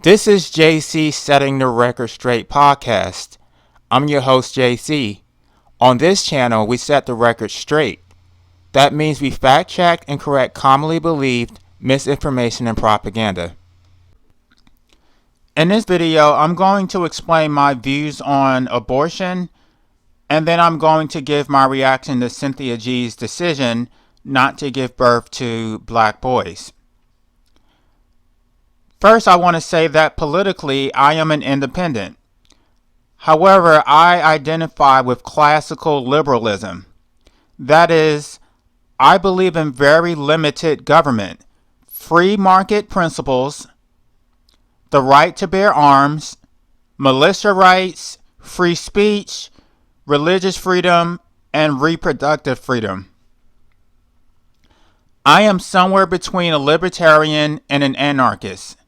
This is JC Setting the Record Straight podcast. I'm your host, JC. On this channel, we set the record straight. That means we fact check and correct commonly believed misinformation and propaganda. In this video, I'm going to explain my views on abortion, and then I'm going to give my reaction to Cynthia G's decision not to give birth to black boys. First, I want to say that politically, I am an independent. However, I identify with classical liberalism. That is, I believe in very limited government, free market principles, the right to bear arms, militia rights, free speech, religious freedom, and reproductive freedom. I am somewhere between a libertarian and an anarchist.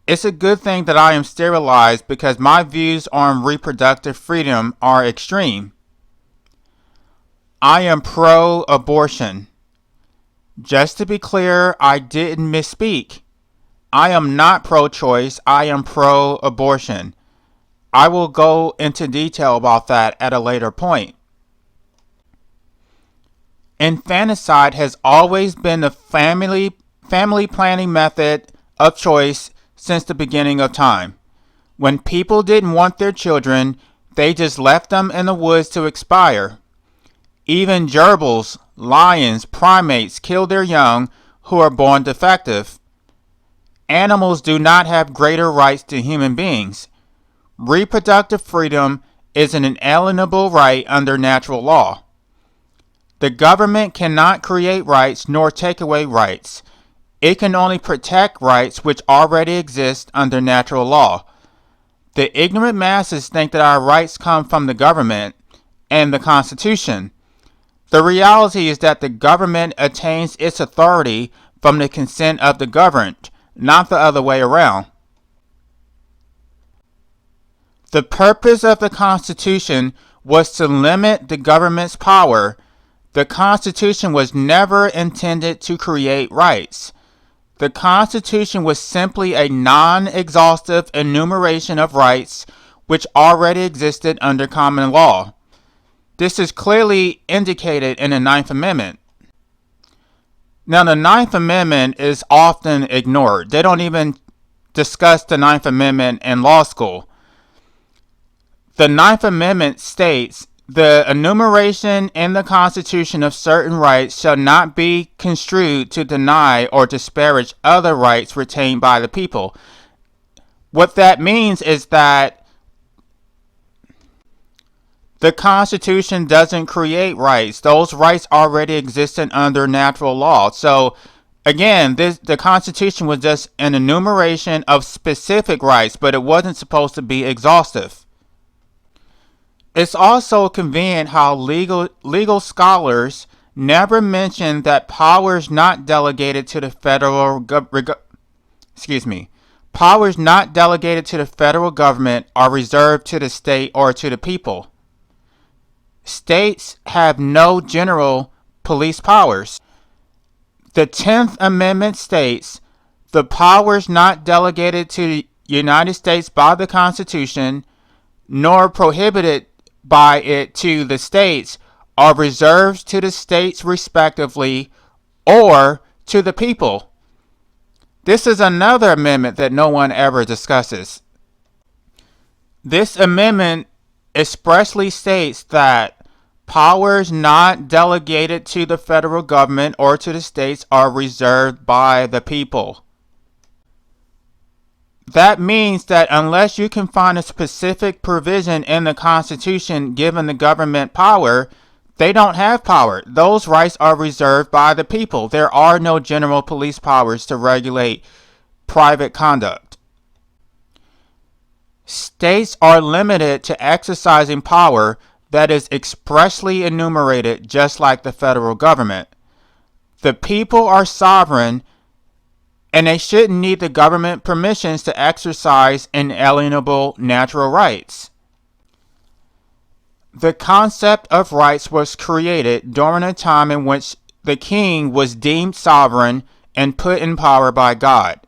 It's a good thing that I am sterilized because my views on reproductive freedom are extreme. I am pro-abortion. Just to be clear, I didn't misspeak. I am not pro-choice, I am pro-abortion. I will go into detail about that at a later point. Infanticide has always been the family planning method of choice since the beginning of time. When people didn't want their children, they just left them in the woods to expire. Even gerbils, lions, primates kill their young who are born defective. Animals do not have greater rights than human beings. Reproductive freedom is an inalienable right under natural law. The government cannot create rights nor take away rights. It can only protect rights which already exist under natural law. The ignorant masses think that our rights come from the government and the Constitution. The reality is that the government attains its authority from the consent of the governed, not the other way around. The purpose of the Constitution was to limit the government's power. The Constitution was never intended to create rights. The Constitution was simply a non-exhaustive enumeration of rights which already existed under common law. This is clearly indicated in the Ninth Amendment. Now, the Ninth Amendment is often ignored. They don't even discuss the Ninth Amendment in law school. The Ninth Amendment states, "The enumeration in the Constitution of certain rights shall not be construed to deny or disparage other rights retained by the people." What that means is that the Constitution doesn't create rights. Those rights already existed under natural law. So, again, the Constitution was just an enumeration of specific rights, but it wasn't supposed to be exhaustive. It's also convenient how legal scholars never mention that powers not delegated to the federal government are reserved to the state or to the people. States have no general police powers. The 10th Amendment states, "The powers not delegated to the United States by the Constitution, nor prohibited by it to the states, are reserved to the states respectively or to the people." This is another amendment that no one ever discusses. This amendment expressly states that powers not delegated to the federal government or to the states are reserved by the people. That means that unless you can find a specific provision in the Constitution giving the government power, they don't have power. Those rights are reserved by the people. There are no general police powers to regulate private conduct. States are limited to exercising power that is expressly enumerated just like the federal government. The people are sovereign, and they shouldn't need the government permissions to exercise inalienable natural rights. The concept of rights was created during a time in which the king was deemed sovereign and put in power by God.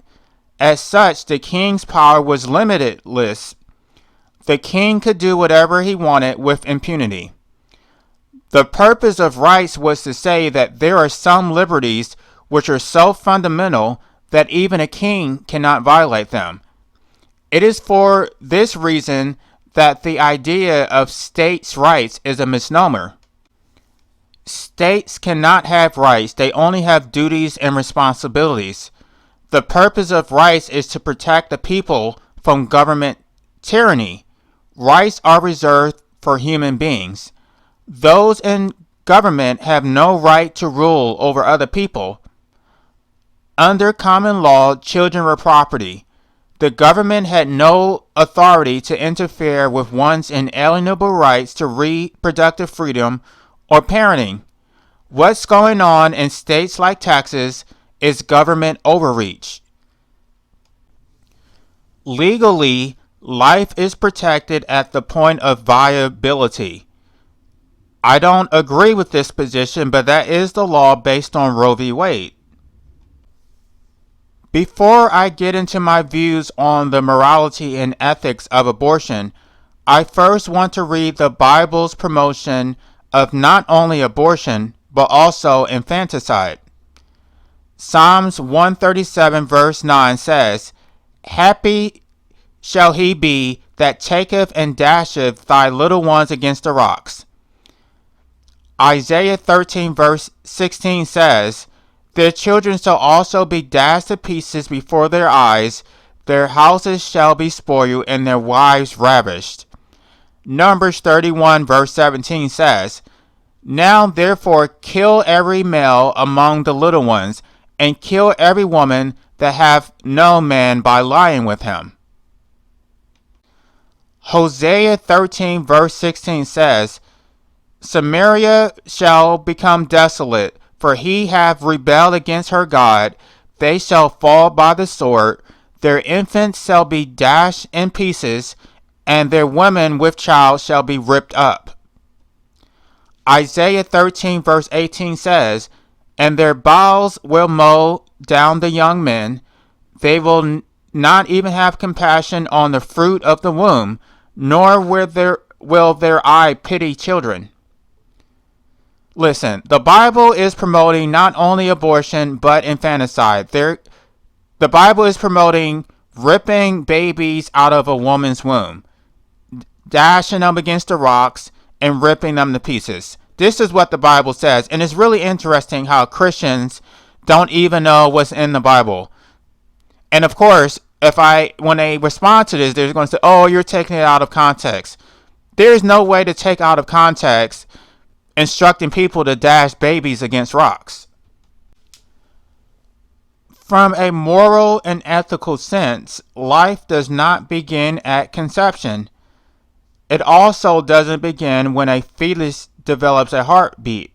As such, the king's power was limitless. The king could do whatever he wanted with impunity. The purpose of rights was to say that there are some liberties which are so fundamental that even a king cannot violate them. It is for this reason that the idea of states' rights is a misnomer. States cannot have rights, they only have duties and responsibilities. The purpose of rights is to protect the people from government tyranny. Rights are reserved for human beings. Those in government have no right to rule over other people. Under common law, children were property. The government had no authority to interfere with one's inalienable rights to reproductive freedom or parenting. What's going on in states like Texas is government overreach. Legally, life is protected at the point of viability. I don't agree with this position, but that is the law based on Roe v. Wade. Before I get into my views on the morality and ethics of abortion, I first want to read the Bible's promotion of not only abortion, but also infanticide. Psalms 137 verse 9 says, "Happy shall he be that taketh and dasheth thy little ones against the rocks." Isaiah 13 verse 16 says, "Their children shall also be dashed to pieces before their eyes, their houses shall be spoiled, and their wives ravished." Numbers 31 verse 17 says, "Now therefore kill every male among the little ones, and kill every woman that hath no man by lying with him." Hosea 13 verse 16 says, "Samaria shall become desolate, for he hath rebelled against her God. They shall fall by the sword, their infants shall be dashed in pieces, and their women with child shall be ripped up." Isaiah 13 verse 18 says, "And their bowels will mow down the young men. They will not even have compassion on the fruit of the womb, nor will their eye pity children." Listen, the Bible is promoting not only abortion, but infanticide. The Bible is promoting ripping babies out of a woman's womb, dashing them against the rocks, and ripping them to pieces. This is what the Bible says, and it's really interesting how Christians don't even know what's in the Bible. And of course, when they respond to this, they're going to say, "Oh, you're taking it out of context." There is no way to take out of context instructing people to dash babies against rocks. From a moral and ethical sense, life does not begin at conception. It also doesn't begin when a fetus develops a heartbeat.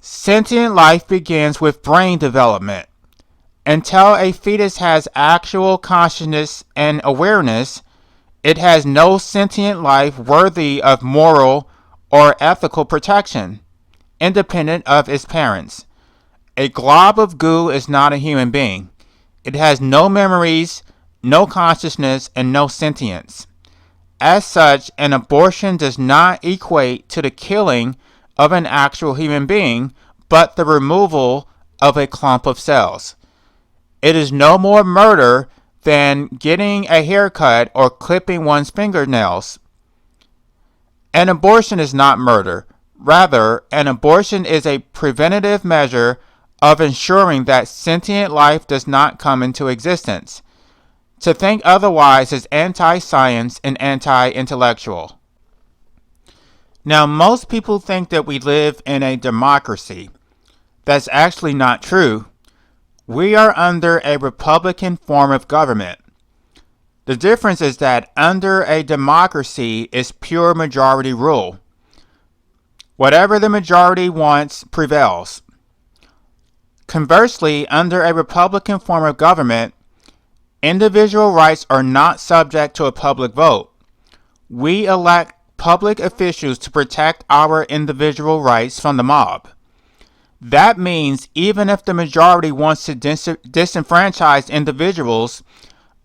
Sentient life begins with brain development. Until a fetus has actual consciousness and awareness, it has no sentient life worthy of moral or ethical protection, independent of its parents. A glob of goo is not a human being. It has no memories, no consciousness, and no sentience. As such, an abortion does not equate to the killing of an actual human being, but the removal of a clump of cells. It is no more murder than getting a haircut or clipping one's fingernails. An abortion is not murder. Rather, an abortion is a preventative measure of ensuring that sentient life does not come into existence. To think otherwise is anti-science and anti-intellectual. Now, most people think that we live in a democracy. That's actually not true. We are under a republican form of government. The difference is that under a democracy is pure majority rule. Whatever the majority wants prevails. Conversely, under a republican form of government, individual rights are not subject to a public vote. We elect public officials to protect our individual rights from the mob. That means even if the majority wants to disenfranchise individuals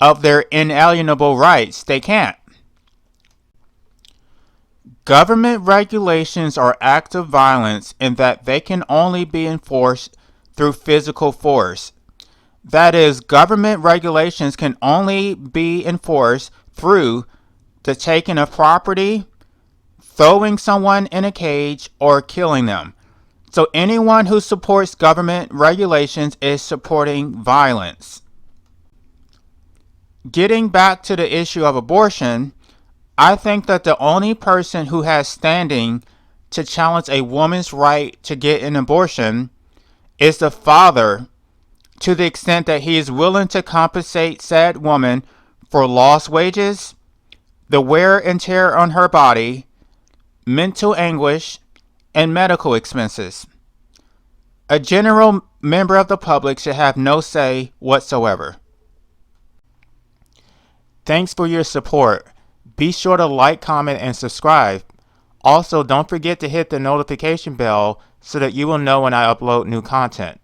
of their inalienable rights, they can't. Government regulations are acts of violence in that they can only be enforced through physical force. That is, government regulations can only be enforced through the taking of property, throwing someone in a cage, or killing them. So anyone who supports government regulations is supporting violence. Getting back to the issue of abortion, I think that the only person who has standing to challenge a woman's right to get an abortion is the father, to the extent that he is willing to compensate said woman for lost wages, the wear and tear on her body, mental anguish, and medical expenses. A general member of the public should have no say whatsoever. Thanks for your support. Be sure to like, comment, and subscribe. Also, don't forget to hit the notification bell so that you will know when I upload new content.